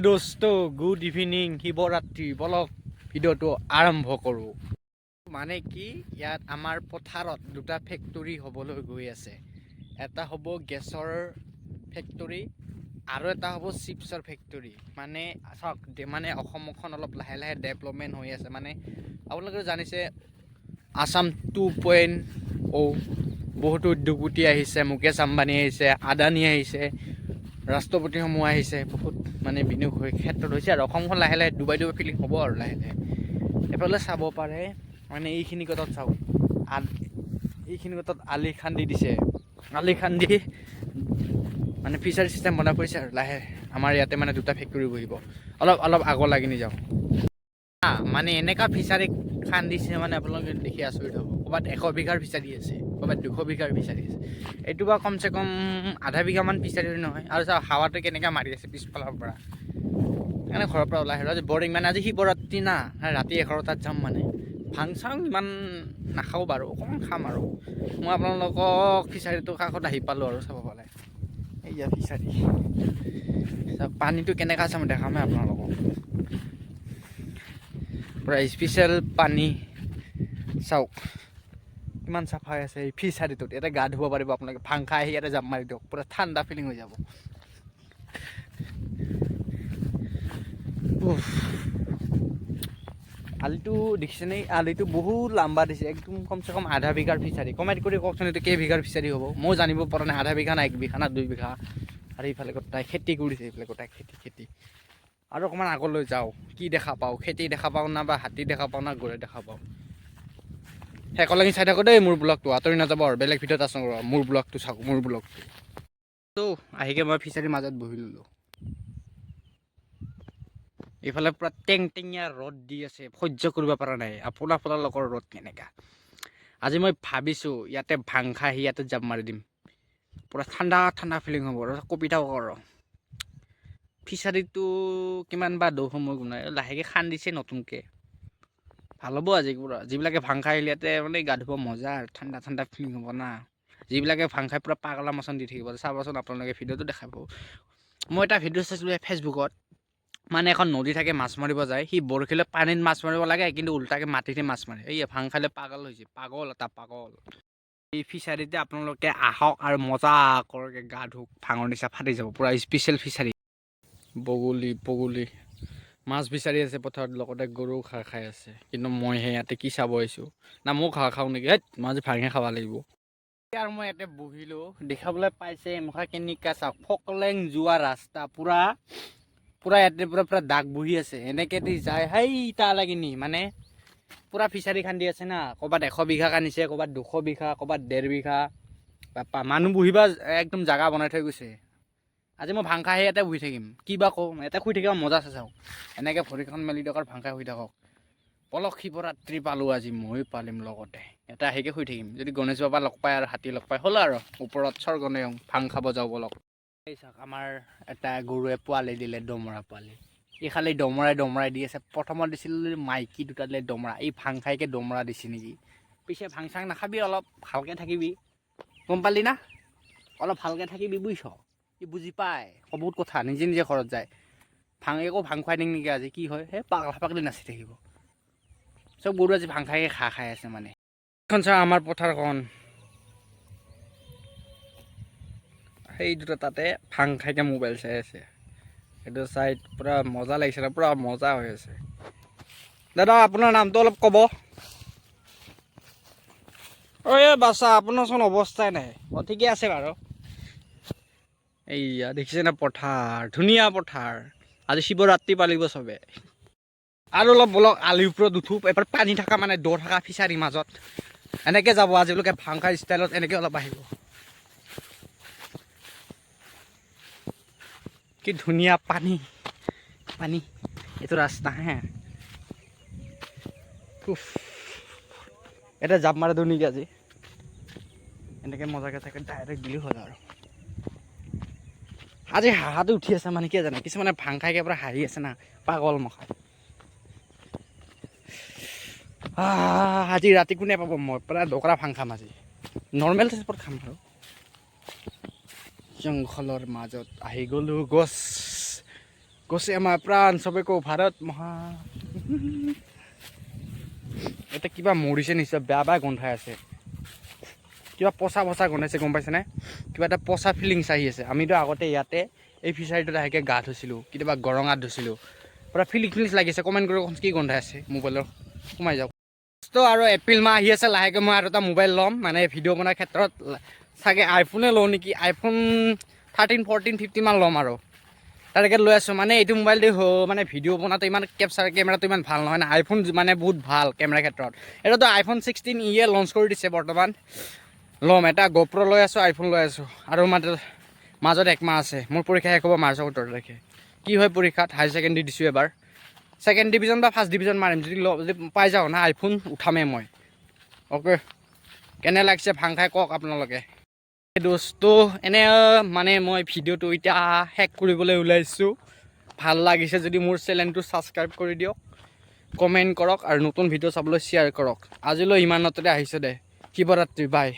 দোস্ত good evening Shivratri বলক ভিডিঅ'টো আৰম্ভ কৰোঁ মানে কি ইয়াত আমাৰ পথাৰত দুটা ফেক্টৰী হ'বলৈ গৈ আছে এটা হ'ব গেছৰ ফেক্টৰী আৰু এটা হ'ব চিপছৰ ফেক্টৰী মানে চাওক মানে অসমখন অলপ লাহে লাহে ডেভেলপমেণ্ট হৈ আছে মানে আপোনালোকে জানিছে আসাম 2.0 বহুতো উদ্যোগপতি আহিছে মুকেশ আম্বানী আহিছে আদানী আহিছে ৰাষ্ট্ৰপতিসমূহ আহিছে বহুত মানে বিনিয়োগ হৈ ক্ষেত্ৰত হৈছে আৰু অসমখন লাহে লাহে ডুবাই ফিলিং হ'ব আৰু লাহে লাহে এফালে চাব পাৰে মানে এইখিনি কথাত চাওক এইখিনি কথাত আলি খান্দি দিছে আলি খান্দি মানে ফিচাৰী চিষ্টেম বনাই পৰিছে আৰু লাহে আমাৰ ইয়াতে মানে দুটা ফেক্টৰী বহিব অলপ আগৰ লাগি যাওঁ মানে এনেকুৱা ফিচাৰী খান্দিছে মানে আপোনালোকে দেখি আচৰিত হ'ব ক'ৰবাত 100 বিঘাৰ ফিচাৰী আছে ক'ৰবাত 200 বিঘাৰ ফিচাৰী আছে এইটো বা কমচে কম আধা বিঘামান ফিচাৰী নহয় আৰু চাওক হাৱাটো কেনেকৈ মাৰি আছে পিছফালৰ পৰা সেইকাৰণে ঘৰৰ পৰা ওলাই আহিলোঁ আজি বৰিং মানে আজি শিৱৰাত্ৰি না ৰাতি 11টাত যাম মানে ভাং চাং ইমান নাখাওঁ বাৰু অকণমান খাম আৰু মই আপোনালোকক ফিচাৰীটোৰ কাষত আহি পালোঁ আৰু চাব পালে এইয়া ফিচাৰী পানীটো কেনেকুৱা আছে মই দেখামেই আপোনালোকক পূৰা স্পেচিয়েল পানী চাওক কিমান চাফাই আছে এই ফিচাৰীটোত ইয়াতে গা ধুব পাৰিব আপোনালোকে ভাং খাই আহি ইয়াতে জাপ মাৰি দিয়ক পূৰা ঠাণ্ডা ফিলিং হৈ যাব আলিটো দেখিছেনে আলিটো বহুত লাম্বা দিছে একদম কমচে কম আধা বিঘাৰ ফিচাৰী কমেণ্ট কৰি কওকচোন এইটো কেই বিঘাৰ ফিচাৰী হ'ব মই জানিব পৰা নাই আধা বিঘা না 1 বিঘা না 2 বিঘা আৰু এইফালে গোটাই খেতি কৰিছে এইফালে গোটাই খেতি আৰু অকণমান আগলৈ যাওঁ কি দেখা পাওঁ খেতি দেখা পাওঁ না বা হাতী দেখা পাওঁ না গৰুৱে দেখা পাওঁ শেষলৈকে চাই থাকোঁ দেই মোৰ ব্লগটো আঁতৰি নাযাব আৰু বেলেগ ভিডিঅ'ত আছোঁ মোৰ ব্লগটো চাওক মোৰ ব্লগটো আহিকে মই ফিচাৰীৰ মাজত বহি ল'লোঁ এইফালে পূৰা টেংটেঙীয়া ৰ'দ দি আছে সহ্য কৰিব পৰা নাই আপোনালোকৰ ৰ'দ কেনেকা আজি মই ভাবিছোঁ ইয়াতে ভাং খাই আহি ইয়াতে জাপ মাৰি দিম পূৰা ঠাণ্ডা ফিলিং হ'ব আৰু কবিতা কৰ ফিচাৰীটো কিমান বা দৌ সময় গুণাই লাহেকৈ খান্দিছে নতুনকৈ ভাল হ'ব আজি পূৰা যিবিলাকে ভাং খাই আহিলে ইয়াতে মানে গা ধুব মজা আৰু ঠাণ্ডা ফিলিং হ'ব না যিবিলাকে ভাং খাই পূৰা পাগলা মচন দি থাকিব চাবচোন আপোনালোকে ভিডিঅ'টো দেখাব মই এটা ভিডিঅ' চাইছিলোঁ ফেচবুকত মানে এখন নদী থাকে মাছ মাৰিব যায় সি বৰশীলৈ পানীত মাছ মাৰিব লাগে কিন্তু উল্টাকৈ মাটিতে মাছ মাৰে এই ভাং খালে পাগল হৈছে পাগল এই ফিচাৰীতে আপোনালোকে আহক আৰু মজা কৰকে গা ধুক ভাঙৰ নিচা ফাটি যাব পূৰা স্পেচিয়েল ফিচাৰী বগলী মাছ বিচাৰি আছে পথাৰত লগতে গৰুও ঘাঁহ খাই আছে কিন্তু মই ইয়াতে কি চাব আহিছোঁ না মই ঘাঁহ খাওঁ নেকি মই আজি ভাঙে খাব লাগিব আৰু মই ইয়াতে বহিলোঁ দেখাবলৈ পাইছে মুখা কেনেকুৱা চাওক ফকলেং যোৱা ৰাস্তা পূৰা ইয়াতে পূৰা দাগ বহি আছে এনেকৈ দি যায় সেই তালৈকে নি মানে পূৰা ফিচাৰী খান্দি আছে না ক'ৰবাত 100 বিঘা খান্দিছে ক'ৰবাত 200 বিঘা ক'ৰবাত 1.5 বিঘা মানুহ বহিবা একদম জাগা বনাই থৈ গৈছে আজি মই ভাং খাই ইয়াতে বহি থাকিম কি বা কওঁ ইয়াতে শুই থাকিব মজা আছে চাওক এনেকৈ ভৰিখন মেলি দিয়ক আৰু ভাং খাই শুই থাকক পলক শিৱৰাত্ৰি পালোঁ আজি মই পালিম লগতে এটা আহিকে শুই থাকিম যদি গণেশ বাবা লগ পায় আৰু হাতী লগ পায় হ'ল আৰু ওপৰত স্বৰ্গনে ভাং খাব যাওঁ বলক এই চাওক আমাৰ এটা গৰুৱে পোৱালি দিলে দমৰা পোৱালি এই খালি দমৰাই দি আছে প্ৰথমত দিছিল মাইকী দুটা দিলে দমৰা এই ভাং খাইকে দমৰা দিছে নেকি পিছে ভাং চাং নাখাবি অলপ ভালকৈ থাকিবি গম পালি না অলপ ভালকৈ থাকিবি বুজিছ ই বুজি পায় বহুত কথা নিজে ঘৰত যায় ভাং খুৱাই দিম নেকি আজি কি হয় সেই পাগলি নাচি থাকিব চব গৰু আজি ভাং খাইকে খাই আছে মানে এখন চাওঁ আমাৰ পথাৰখন সেই দুটা তাতে ভাং খাইকে মোবাইল চাই আছে সেইটো চাই পূৰা মজা লাগিছে না পূৰা মজা হৈ আছে দাদা আপোনাৰ নামটো অলপ ক'ব এই বাচ্চা আপোনাৰচোন অৱস্থাই নাই ঠিকে আছে বাৰু এইয়া দেখিছে না পথাৰ ধুনীয়া পথাৰ আজি শিৱৰাত্ৰি পালিব চবে আৰু অলপ বলক আলিৰ ওপৰত উঠো এবাৰ পানী থকা মানে দ থকা ফিচাৰীৰ মাজত এনেকৈ যাব আজিলৈকে ভাং খাই ষ্টাইলত এনেকৈ অলপ আহিব কি ধুনীয়া পানী এইটো ৰাস্তা হে এটা জাপ মাৰি দিওঁ নেকি আজি এনেকৈ মজাকৈ থাকে ডাইৰেক্ট দিলেই হ'ল আৰু আজি হাঁহাটো উঠি আছে মানে কি জানে কিছুমানে ভাং খাইকে পূৰা হাঁহি আছে না পাগল মখা আজি ৰাতি কোনে পাব মই পূৰা দকৰা ভাং খাম আজি নৰ্মেল টাইপত খাম আৰু জংঘলৰ মাজত আহি গ'লোঁ কৈছে আমাৰ প্ৰাণ চবে কওঁ ভাৰত মহা এটা কিবা মৰিছে নিশ্চয় বেয়া বেয়া গোন্ধাই আছে কিবা পচা পচা গোন্ধাইছে গম পাইছেনে কিবা এটা পচা ফিলিংছ আহি আছে আমিতো আগতে ইয়াতে এই ফিচাৰীটোত আহিকে গা ধুইছিলোঁ কেতিয়াবা গৰঙাত ধুইছিলোঁ পূৰা ফিলিংছ লাগিছে কমেণ্ট কৰি কি গোন্ধাই আছে মোবাইলৰ সোমাই যাওক তো আৰু এপ্ৰিল মাহ আহি আছে লাহেকৈ মই আৰু এটা মোবাইল ল'ম মানে ভিডিঅ' বনোৱাৰ ক্ষেত্ৰত চাগে আইফোনে লওঁ নেকি আইফোন 13 14 15 মান ল'ম আৰু তালৈকে লৈ আছোঁ মানে এইটো মোবাইল দি মানে ভিডিঅ' বনাওঁতে ইমান কেমেৰাটো ইমান ভাল নহয় না আইফোন মানে বহুত ভাল কেমেৰাৰ ক্ষেত্ৰত এতিয়াতো আইফোন 16e লঞ্চ কৰি দিছে বৰ্তমান ল'ম এটা গোপ্ৰ লৈ আছোঁ আইফোন লৈ আছোঁ আৰু মাজত একমাহ আছে মোৰ পৰীক্ষা শেষ হ'ব মাৰ্চৰ 17 তাৰিখে কি হয় পৰীক্ষাত হায়াৰ ছেকেণ্ডেৰী দিছোঁ এবাৰ ছেকেণ্ড ডিভিজন বা ফাৰ্ষ্ট ডিভিজন মাৰিম যদি পাই যাওঁ না আইফোন উঠামেই মই অ'কে কেনে লাগিছে ভাং খাই কওক আপোনালোকে দোস্ত এনে মানে মই ভিডিঅ'টো এতিয়া শেষ কৰিবলৈ ওলাইছোঁ ভাল লাগিছে যদি মোৰ চেনেলটো ছাবস্ক্ৰাইব কৰি দিয়ক কমেণ্ট কৰক আৰু নতুন ভিডিঅ' চাবলৈ শ্বেয়াৰ কৰক আজিলৈ ইমানতে আহিছে দে শিৱৰাত্ৰি বাই